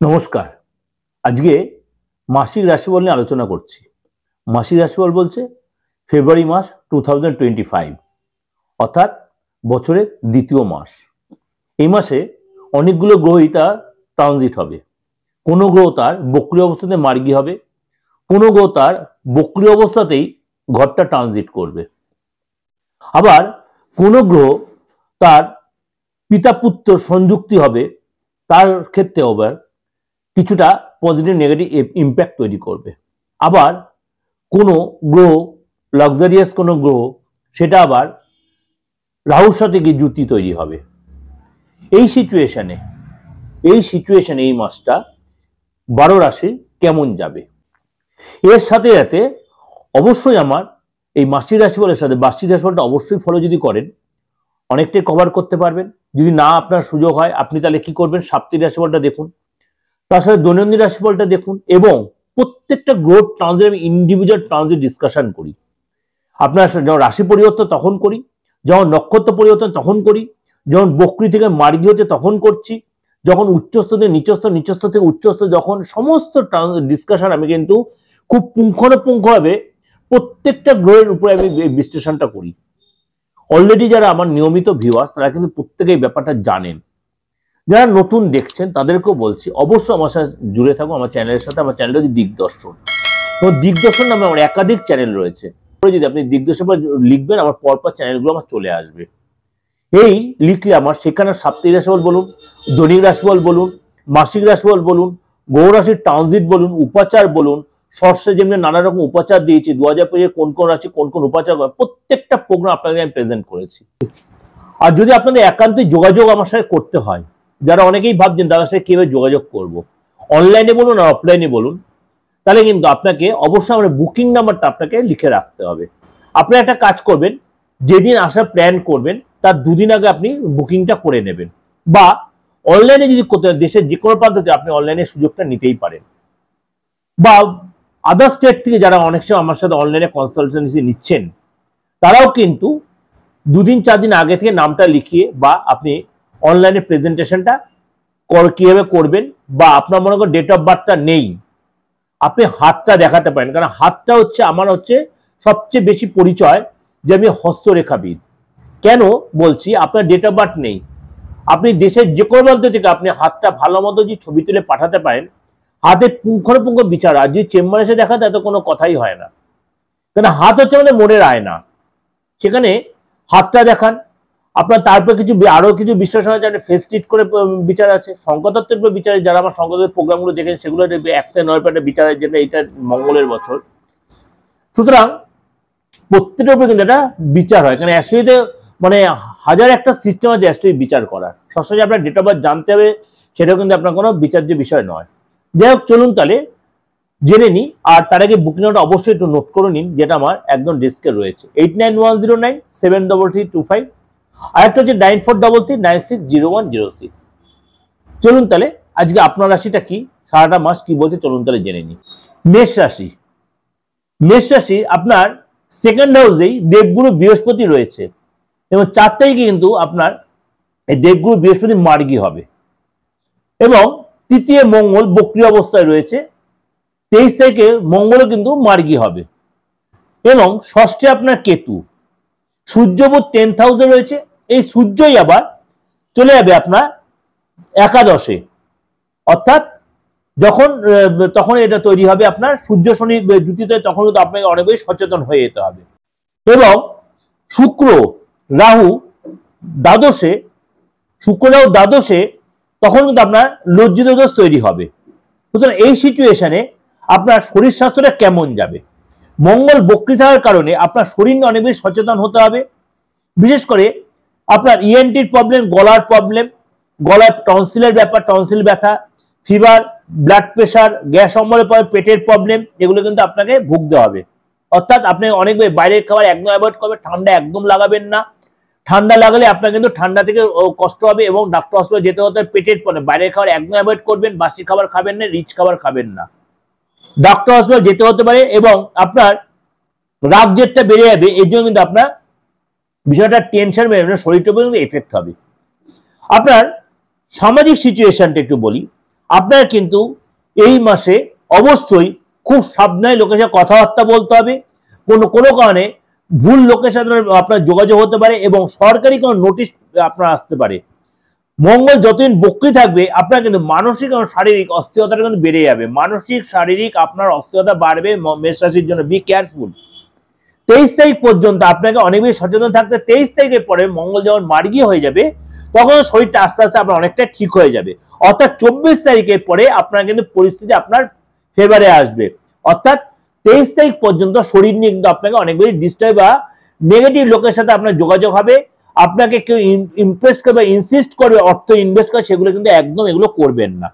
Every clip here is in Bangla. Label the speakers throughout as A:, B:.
A: নমস্কার। আজকে মাসিক রাশিফল নিয়ে আলোচনা করছি। মাসিক রাশিফল বলছে ফেব্রুয়ারি মাস 2025 অর্থাৎ বছরের দ্বিতীয় মাস। এই মাসে অনেকগুলো গ্রহই তার ট্রানজিট হবে। কোনো গ্রহ তার বক্রী অবস্থাতে মার্গী হবে, কোনো গ্রহ তার বক্রী অবস্থাতেই ঘরটা ট্রানজিট করবে। আবার কোনো গ্রহ তার পিতা পুত্র সংযুক্তি হবে, তার ক্ষেত্রে আবার কিছুটা পজিটিভ নেগেটিভ ইম্প্যাক্ট তৈরি করবে। আবার কোনো গ্রহ লাক্সারিয়াস কোনো গ্রহ সেটা আবার রাহুর সাথে গিয়ে যুতি তৈরি হবে। এই সিচুয়েশনে এই মাসটা 12 রাশি কেমন যাবে, এর সাথে সাথে অবশ্যই আমার এই মাসিক রাশিফলের সাথে বার্ষিক রাশিফলটা অবশ্যই ফলো যদি করেন অনেকটাই কভার করতে পারবেন। যদি না আপনার সুযোগ হয় আপনি তাহলে কি করবেন, সাপ্তাহিক রাশিফলটা দেখুন, তার সাথে দৈনন্দিন রাশিফলটা দেখুন এবং প্রত্যেকটা গ্রহ ট্রানজিট ইন্ডিভিজুয়াল ট্রানজিট ডিসকাশন করি। আপনার যখন রাশি পরিবর্তন তখন করি, যখন নক্ষত্র পরিবর্তন তখন করি, যখন বক্রী থেকে মার্গী হচ্ছে তখন করছি, যখন উচ্চস্থ থেকে নিচস্থ, নিচস্থ থেকে উচ্চস্থ, যখন সমস্ত ডিসকাশন আমি কিন্তু খুব পুঙ্খানুপুঙ্খভাবে প্রত্যেকটা গ্রহের উপরে আমি বিশ্লেষণটা করি। অলরেডি যারা আমার নিয়মিত ভিউয়ার্স তারা কিন্তু প্রত্যেকেই ব্যাপারটা জানেন। যারা নতুন দেখছেন তাদেরকেও বলছি অবশ্যই আমার সাথে জুড়ে থাকুন, আমার চ্যানেলের সাথে। আমার চ্যানেল হচ্ছে দিগদর্শন এবং দিগদর্শন নামে আমার একাধিক চ্যানেল রয়েছে। যদি আপনি দিগদর্শন লিখবেন আমার পরপর চ্যানেলগুলো আমার চলে আসবে। এই লিখলে আমার সেখানে সাপ্তাহিক রাশিফল বলুন, দৈনিক রাশিফল বলুন, মাসিক রাশিফল বলুন, গ্রহ রাশির ট্রানজিট বলুন, উপাচার বলুন, সর্ষে যেমনি নানা রকম উপাচার দিয়েছি 2025 কোন কোন রাশি কোন কোন উপাচার করে প্রত্যেকটা প্রোগ্রাম আপনাদের আমি প্রেজেন্ট করেছি। আর যদি আপনাদের একান্তই যোগাযোগ আমার সাথে করতে হয়, যারা অনেকেই ভাবছেন দাদার সাথে কিভাবে যোগাযোগ করব, অনলাইনে বলুন আর অফলাইনে বলুন, তাহলে কিন্তু আপনাকে অবশ্যই আমার বুকিং নাম্বারটা আপনাকে লিখে রাখতে হবে। আপনি একটা কাজ করবেন, যেদিন আসার প্ল্যান করবেন তার দুদিন আগে আপনি বুকিংটা করে নেবেন, বা অনলাইনে যদি দেশের যে কোনো প্রান্তে আপনি অনলাইনে সুযোগটা নিতেই পারেন, বা আদার স্টেট থেকে যারা অনেক সময় আমার সাথে অনলাইনে কনসালটেন্সি নিচ্ছেন তারাও কিন্তু 2-4 দিন আগে থেকে নামটা লিখিয়ে বা আপনি অনলাইনে প্রেজেন্টেশনটা কিভাবে করবেন, বা আপনার মনে করেন ডেট অফ বার্থটা নেই, আপনি হাতটা দেখাতে পারেন। কারণ হাতটা হচ্ছে আমার সবচেয়ে বেশি পরিচয় যে আমি হস্তরেখাবিদ। কেন বলছি, আপনার ডেট অফ বার্থ নেই, আপনি দেশের যে কোনো প্রান্ত থেকে আপনি হাতটা ভালো মতো যে ছবি তুলে পাঠাতে পারেন, হাতে পুঙ্খানুপুঙ্খ বিচার। আর যে চেম্বারে এসে দেখাতে এত কোনো কথাই হয় না, কারণ হাত হচ্ছে আমাদের মনের আয়না। সেখানে হাতটা দেখান আপনার, তারপর আরো কিছু বিশ্লেষণ আছে, ফেস ট্রিট করে বিচার আছে, সংখ্যাতত্ত্বের বিচারে যারা আমার সংখ্যাতত্ত্বের প্রোগ্রামগুলো দেখেন সেগুলো 1-9 বিচার আছে, যেটা এটা মঙ্গলের বছর। সুতরাং প্রত্যেকটার উপরে কিন্তু একটা বিচার হয়, কারণ অ্যাস্ট্রোলজিতে মানে হাজার একটা সিস্টেম আছে অ্যাস্ট্রোলজি বিচার করার। সবসময় আপনার ডেট অফ বার্থ জানতে হবে সেটাও কিন্তু আপনার কোনো বিচার্য বিষয় নয়। যাই হোক, চলুন তাহলে জেনে নিই। আর তার আগে বুকিংটা অবশ্যই একটু নোট করে নিন, যেটা আমার একদম ডেস্কে রয়েছে 8910973325, আর একটা হচ্ছে 9433960106। চলুন তাহলে আজকে আপনার রাশিটা কি, সারাটা মাস কি বলছে চলুন তাহলে জেনে নিই। মেষ রাশি। মেষ রাশি আপনার সেকেন্ড হাউসেই দেবগুরু বৃহস্পতি রয়েছে এবং 4 তারিখে কিন্তু আপনার এই দেবগুরু বৃহস্পতি মার্গী হবে এবং তৃতীয় মঙ্গল বক্রী অবস্থায় রয়েছে। 23 তারিখে মঙ্গলও কিন্তু মার্গী হবে এবং ষষ্ঠে আপনার কেতু। সূর্যবোধ 10th হাউসে রয়েছে, এই সূর্যই আবার চলে যাবে আপনার একাদশে, অর্থাৎ তখন এটা তৈরি হবে আপনার সূর্য শনি যুতিতে, তখন কিন্তু আপনাকে অনেক বেশি সচেতন হয়ে যেতে হবে। এবং শুক্র রাহু দ্বাদশে, তখন কিন্তু আপনার লজ্জিত দোষ তৈরি হবে। সুতরাং এই সিচুয়েশনে আপনার শরীর স্বাস্থ্যটা কেমন যাবে, মঙ্গল বক্রী থাকার কারণে আপনার শরীর নিয়ে অনেক বেশি সচেতন হতে হবে। বিশেষ করে আপনার ইএনটির প্রবলেম, গলার প্রবলেম, গলায় টনসিলের ব্যাপার, টনসিল ব্যথা, ফিভার, ব্লাড প্রেশার, গ্যাস অম্বলের পরে পেটের প্রবলেম, এগুলো কিন্তু আপনাকে ভুগতে হবে। অর্থাৎ আপনি অনেক বাইরের খাবার একদম অ্যাভয়েড করবেন, ঠান্ডা একদম লাগাবেন না। ঠান্ডা লাগালে আপনার কিন্তু ঠান্ডা থেকে কষ্ট হবে এবং ডাক্তার হসপিটালে যেতে হতে হবে পেটের প্রবলেম। বাইরের খাবার একদম অ্যাভয়েড করবেন, বাসি খাবার খাবেন না, রিচ খাবার খাবেন না, ডাক্তার হসপিটালে যেতে হতে পারে এবং আপনার রাগ জেদটা বেড়ে যাবে। এই জন্য কিন্তু আপনার বিষয়টা টেনশন বেড়ে যাবে, শরীরটা কিন্তু এফেক্ট হবে। আপনার সামাজিক সিচুয়েশনটা একটু বলি। আপনার কিন্তু এই মাসে অবশ্যই খুব সাবধানে লোকের সাথে কথাবার্তা বলতে হবে। কোনো কারণে ভুল লোকের সাথে আপনার যোগাযোগ হতে পারে এবং সরকারি কোনো নোটিশ আপনার আসতে পারে। মঙ্গল যতদিন বক্রী থাকবে আপনার কিন্তু মানসিক এবং শারীরিক অস্থিরতাটা কিন্তু বেড়ে যাবে। মানসিক শারীরিক আপনার অস্থিরতা বাড়বে মেষ রাশির জন্য। Be careful. 23 তারিখ পর্যন্ত আপনাকে অনেক বেশি সচেতন থাকতে। 23 তারিখের পরে মঙ্গল যখন মার্গী হয়ে যাবে তখন শরীরটা আস্তে আস্তে আপনার অনেকটা ঠিক হয়ে যাবে। অর্থাৎ 24 তারিখের পরে আপনার কিন্তু পরিস্থিতি আপনার ফেভারে আসবে। অর্থাৎ 23 তারিখ পর্যন্ত শরীর নিয়ে কিন্তু আপনাকে অনেক বেশি ডিস্টার্ব বা নেগেটিভ লোকের সাথে আপনার যোগাযোগ হবে। আপনাকে কেউ ইমপ্রেস করবে, ইনসিস্ট করবে অর্থ ইনভেস্ট করে, সেগুলো কিন্তু একদম এগুলো করবেন না।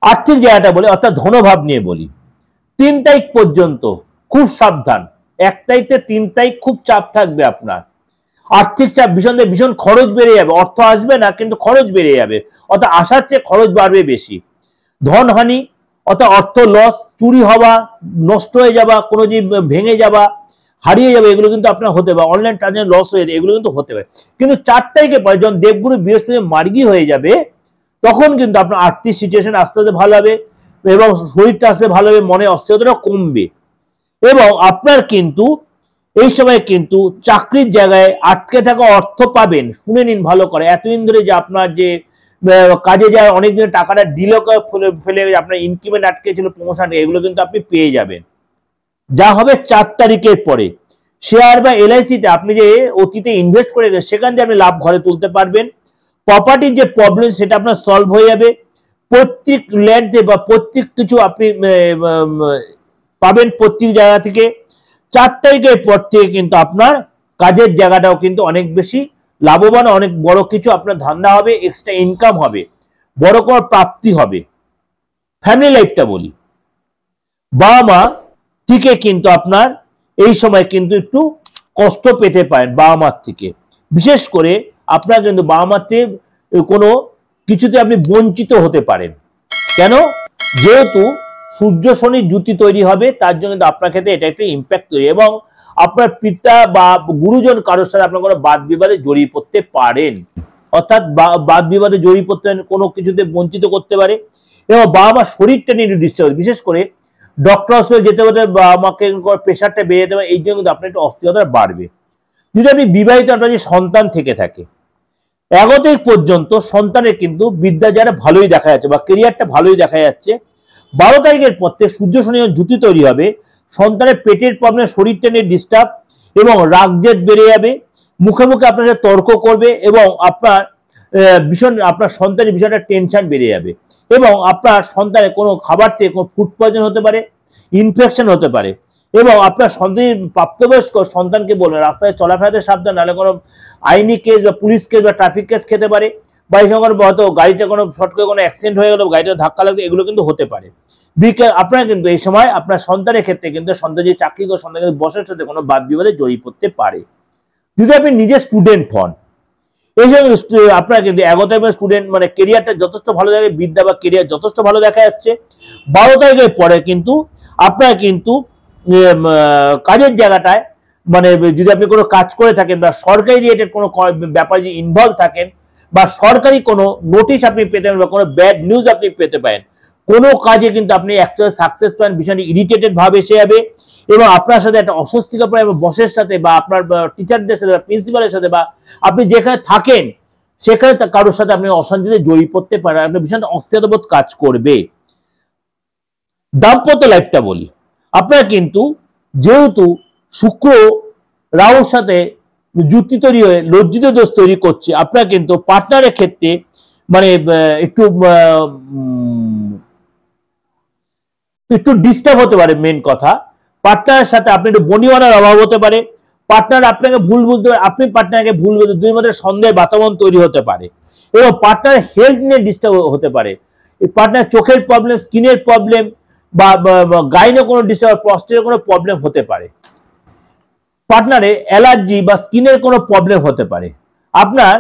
A: আর্থিক জায়গাটা বলি, অর্থাৎ ধনভাব নিয়ে বলি। 3 তারিখ পর্যন্ত খুব সাবধান। 1 তারিখ থেকে 3 তারিখ খুব চাপ থাকবে আপনার। আর্থিক চাপ ভীষণ খরচ বেড়ে যাবে। অর্থ আসবে না কিন্তু খরচ বেড়ে যাবে, অর্থাৎ আসার চেয়ে খরচ বাড়বে বেশি। ধনহানি অর্থাৎ অর্থ লস, চুরি হওয়া, নষ্ট হয়ে যাওয়া, কোনো জিনিস ভেঙে যাওয়া, হারিয়ে যাবে, এগুলো কিন্তু আপনার হতে পারে। অনলাইন ট্রানজাকশন লস হয়ে যাবে, এগুলো কিন্তু হতে পারে। কিন্তু 4 তারিখের পরে যখন দেবগুরু বৃহস্পতি মার্গী হয়ে যাবে তখন কিন্তু আপনার আর্থিক সিচুয়েশন আস্তে আস্তে ভালো হবে এবং শরীরটা আস্তে ভালো হবে, মনে অস্থিরতাটা কমবে। এবং আপনার কিন্তু এই সময় কিন্তু চাকরির জায়গায় আটকে থাকা অর্থ পাবেন। শুনে নিন ভালো করে। এতদিন ধরে যে আপনার যে কাজে যায় অনেক দিন টাকাটা ডিলে ফেলে আপনার ইনক্রিমেন্ট আটকে ছিল, প্রমোশন, এগুলো কিন্তু আপনি পেয়ে যাবেন। যা হবে 4 তারিখের পরে শেয়ার বা এলআইসিতে আপনি যে অতীতে ইনভেস্ট করে গেছেন সেখান থেকে আপনি লাভ ঘরে তুলতে পারবেন। প্রপার্টির যে প্রবলেম সেটা আপনার সলভ হয়ে যাবে। প্রত্যেক ল্যান্ডে বা প্রত্যেক কিছু আপনি পাবেন প্রত্যেক জায়গা থেকে। 4 তারিখের পর থেকে কিন্তু আপনার কাজের জায়গাটাও কিন্তু অনেক বেশি লাভবান, অনেক বড় কিছু আপনার ধান্দা হবে, এক্সট্রা ইনকাম হবে, বড় কোনো প্রাপ্তি হবে। ফ্যামিলি লাইফটা বলি, বাবা মা থেকে কিন্তু আপনার এই সময় কিন্তু একটু কষ্ট পেতে পারেন বাবা মার থেকে। বিশেষ করে আপনার কিন্তু বাবা মার থেকে কোনো কিছুতে আপনি বঞ্চিত হতে পারেন। কেন? যেহেতু সূর্য শনির জুতি তৈরি হবে, তার জন্য কিন্তু আপনার ক্ষেত্রে এটা একটা ইম্প্যাক্ট তৈরি, এবং আপনার পিতা বা গুরুজন কারোর সাথে আপনার কোনো বাদ বিবাদে জড়িয়ে পড়তে পারেন। অর্থাৎ বাদ বিবাদে জড়িয়ে পড়তে কোনো কিছুতে বঞ্চিত করতে পারে। এবং বাবা মার শরীরটা নিয়ে ডিস্টার্ব, বিশেষ করে ডক্টর হসপিটাল যেতে হতে বাবা মাকে প্রেশারটা বেড়ে যেতে পারে। এই জন্য কিন্তু আপনার একটু অস্থিরতা বাড়বে। যদি আপনি বিবাহিত, আপনার যে সন্তান থেকে থাকে, 11 তারিখ পর্যন্ত সন্তানের কিন্তু বিদ্যা যারা ভালোই দেখা যাচ্ছে বা কেরিয়ারটা ভালোই দেখা যাচ্ছে। 12 তারিখের পর থেকে সূর্য শনি জুতি তৈরি হবে, সন্তানের পেটের প্রবলেম, শরীরটা নিয়ে ডিস্টার্ব এবং রাগ জেদ বেড়ে যাবে, মুখে মুখে আপনার সাথে তর্ক করবে এবং আপনার ভীষণ আপনার সন্তানের বিষয়টা টেনশন বেড়ে যাবে এবং আপনার সন্তানের কোনো খাবার থেকে কোনো ফুড পয়জন হতে পারে, ইনফেকশন হতে পারে। এবং আপনার সন্তান প্রাপ্তবয়স্ক সন্তানকে বলবেন রাস্তায় চলাফেরাতে সাবধান, নাহলে কোনো আইনি কেস বা পুলিশ কেস বা ট্রাফিক কেস খেতে পারে, বা এই সময় হয়তো গাড়িতে কোনো শর্ট করে কোনো অ্যাক্সিডেন্ট হয়ে গেল, গাড়িতে ধাক্কা লাগবে, এগুলো কিন্তু হতে পারে। আপনারা কিন্তু এই সময় আপনার সন্তানের ক্ষেত্রে কিন্তু সন্তান যে চাকরি করে সন্তান কিন্তু বসের সাথে কোনো বাদ বিবাদে জড়িয়ে পড়তে পারে। যদি আপনি নিজে স্টুডেন্ট হন, এই সময় আপনার কিন্তু 11 তারিখের স্টুডেন্ট মানে কেরিয়ারটা যথেষ্ট ভালো থাকে, বিদ্যা বা কেরিয়ার যথেষ্ট ভালো দেখা যাচ্ছে। 12 তারিখের পরে কিন্তু আপনার কিন্তু কাজের জায়গাটায় মানে যদি আপনি কোনো কাজ করে থাকেন বা সরকারি রিলেটেড কোনো ব্যাপারে যদি ইনভলভ থাকেন বা সরকারি কোনো নোটিশ আপনি পেতে পারেন বা কোনো ব্যাড নিউজ আপনি পেতে পারেন, কোনো কাজে কিন্তু আপনি একটা সাকসেস পান, ভীষণ ইরিটেটেড ভাব এসে যাবে এবং আপনার সাথে একটা অস্বস্তিকর পড়ে বসের সাথে বা আপনার টিচারদের সাথে বা প্রিন্সিপালের সাথে বা আপনি যেখানে থাকেন সেখানে কারোর সাথে আপনি অশান্তিতে জড়িয়ে পড়তে পারেন, আপনার ভীষণ অস্থিরতাবোধ কাজ করবে। দাম্পত্য লাইফটা বলি, আপনার কিন্তু যেহেতু শুক্র রাহুর সাথে যুক্তি তৈরি হয়ে লজ্জিত দোষ তৈরি করছে, আপনার কিন্তু পার্টনারের ক্ষেত্রে মানে একটু ডিস্টার্ব হতে পারে। মেন কথা, পার্টনারের সাথে আপনি একটু বনিবনার অভাব হতে পারে, পার্টনার আপনাকে ভুল বুঝতে পারে, আপনি পার্টনারকে ভুল বুঝতে, দুই মধ্যে সন্দেহের বাতাবরণ তৈরি হতে পারে এবং পার্টনারের হেলথ নিয়ে ডিস্টার্ব হতে পারে। পার্টনার চোখের প্রবলেম, স্কিনের প্রবলেম বা গাইনে কোনো ডিস্টার্ব, প্রস্টেটের কোনো প্রবলেম হতে পারে। পার্টনারে অ্যালার্জি বা স্কিনের কোনো প্রবলেম হতে পারে। আপনার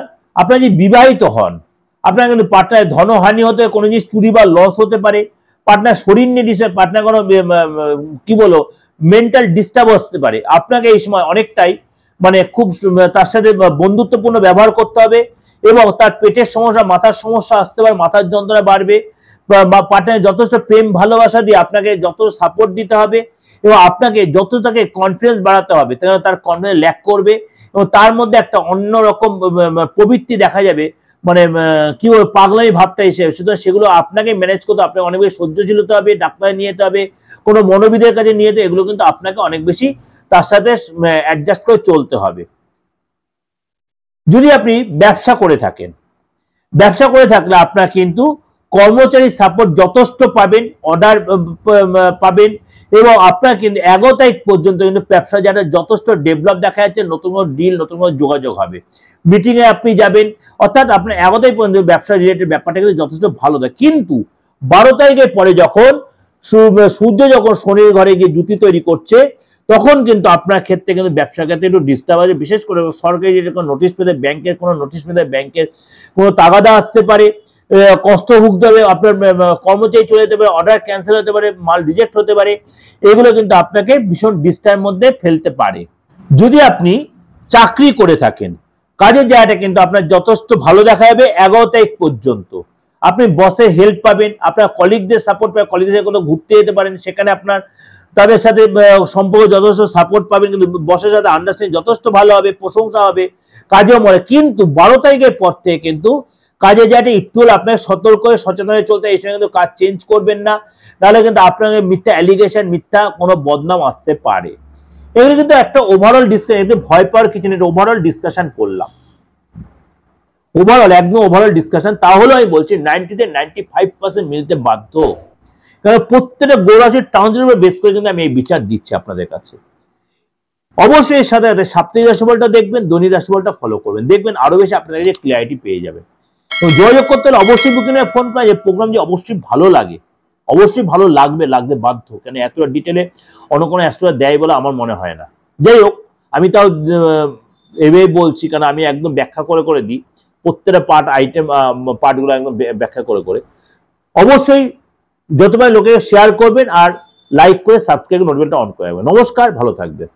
A: যদি বিবাহিত হন, আপনার কিন্তু পার্টনারের ধনহানি হতে, কোনো জিনিস চুরি বা লস হতে পারে, পার্টনার শরীর নিয়ে ডিস্টার্ব, পার্টনার কোনো কি বলো মেন্টাল ডিস্টার্ব আসতে পারে। আপনাকে এই সময় অনেকটাই মানে খুব তার সাথে বন্ধুত্বপূর্ণ ব্যবহার করতে হবে এবং তার পেটের সমস্যা, মাথার সমস্যা আসতে পারে, মাথার যন্ত্রণা বাড়বে, পার্টনার যথেষ্ট প্রেম ভালোবাসা দিয়ে আপনাকে যত সাপোর্ট দিতে হবে এবং আপনাকে যত তাকে কনফিডেন্স বাড়াতে হবে তার কনফিডেন্স ল্যাক করবে এবং তার মধ্যে একটা অন্যরকম প্রবৃত্তি দেখা যাবে, মানে কি বলবো পাগলামি ভাবটা এসে। সুতরাং সেগুলো আপনাকে ম্যানেজ করতে, আপনাকে অনেক বেশি সহ্যশীলতা হবে, ডাক্তার নিয়ে যেতে হবে, কোনো মনোবিদের কাছে নিয়ে যেতে, এগুলো কিন্তু আপনাকে অনেক বেশি তার সাথে অ্যাডজাস্ট করে চলতে হবে। যদি আপনি ব্যবসা করে থাকেন, ব্যবসা করে থাকলে আপনার কিন্তু কর্মচারী সাপোর্ট যথেষ্ট পাবেন, অর্ডার পাবেন এবং আপনার কিন্তু 11 তারিখ পর্যন্ত কিন্তু ব্যবসা যারা যথেষ্ট ডেভেলপ দেখা যাচ্ছে, নতুন কোনো ডিল, নতুন কোনো যোগাযোগ হবে, মিটিং এ আপনি যাবেন, অর্থাৎ আপনার 11 তারিখ পর্যন্ত ব্যবসা রিলেটেড ব্যাপারটা কিন্তু যথেষ্ট ভালো থাকে। কিন্তু 12 তারিখের পরে যখন সূর্য যখন শনির ঘরে গিয়ে জুতি তৈরি করছে, তখন কিন্তু আপনার ক্ষেত্রে কিন্তু ব্যবসা ক্ষেত্রে একটু ডিস্টার্ব আছে, বিশেষ করে সরকারি যেটা কোনো নোটিশ পেতে, ব্যাংকের কোনো নোটিশ পেতে, ব্যাংকের কোনো তাগাদা আসতে পারে, কষ্ট ভুগতে হবে, আপনার কর্মচারী চলে যেতে পারে, অর্ডার ক্যান্সেল হতে পারে, মাল রিজেক্ট হতে পারে, এগুলো কিন্তু আপনাকে ভীষণ ডিস্টার্বের মধ্যে ফেলতে পারে। যদি আপনি চাকরি করে থাকেন, কাজের জায়গাটা কিন্তু আপনার যথেষ্ট ভালো দেখা যাবে 11 তারিখ পর্যন্ত। আপনি বসের হেল্প পাবেন, আপনার কলিগদের সাপোর্ট পাবেন, কলিগদের সাথে কোথাও ঘুরতে যেতে পারেন, সেখানে আপনার তাদের সাথে সম্পর্ক যথেষ্ট সাপোর্ট পাবেন, কিন্তু বসের সাথে আন্ডারস্ট্যান্ডিং যথেষ্ট ভালো হবে, প্রশংসা হবে, কাজেও মনে। কিন্তু 12 তারিখের পর থেকে কিন্তু কাজে জায়গাটা একটু আপনাকে সতর্ক হয়ে সচেতন হয়ে চলতে, এই সময় কিন্তু কাজ চেঞ্জ করবেন না, তাহলে কিন্তু আপনাকে মিথ্যা অ্যালিগেশন, মিথ্যা কোনো বদনাম আসতে পারে। এগুলো কিন্তু একটা ওভারঅল ডিসকাশন, এতে ভয় পাওয়ার কিছু নেই, ওভারঅল ডিসকাশন করলাম, ওভারঅল একদম ওভারঅল ডিসকাশন। তাহলে আমি বলছি 90 থেকে 95% মিলতে বাধ্য, কারণ প্রত্যেকটা গোরাশির ট্রানজিটের উপর বেস করে কিন্তু আমি এই বিচার দিচ্ছি আপনাদের কাছে। অবশ্যই এর সাথে সাথে সাপ্তাহিক রাশিফলটা দেখবেন, দৈনিক রাশিফলটা ফলো করবেন, দেখবেন আরো বেশি আপনাদের কাছে ক্লিয়ারিটি পেয়ে যাবেন। তো যোগাযোগ করতে হলে অবশ্যই বুকিংয়ে ফোন করা, যে প্রোগ্রাম যে অবশ্যই ভালো লাগে, অবশ্যই ভালো লাগবে, লাগতে বাধ্য, কেন এতটা ডিটেলে অন্য কোনো অ্যাস্ট্রোলজার দেয় বলে আমার মনে হয় না। যাই হোক, আমি তাও এভাবে বলছি, কারণ আমি একদম ব্যাখ্যা করে করে দিই প্রত্যেকটা পার্টগুলো একদম ব্যাখ্যা করে করে। অবশ্যই যতবার লোকে শেয়ার করবেন আর লাইক করে সাবস্ক্রাইব নোটিফিকেশনটা অন করে রাখবেন। নমস্কার, ভালো থাকবেন।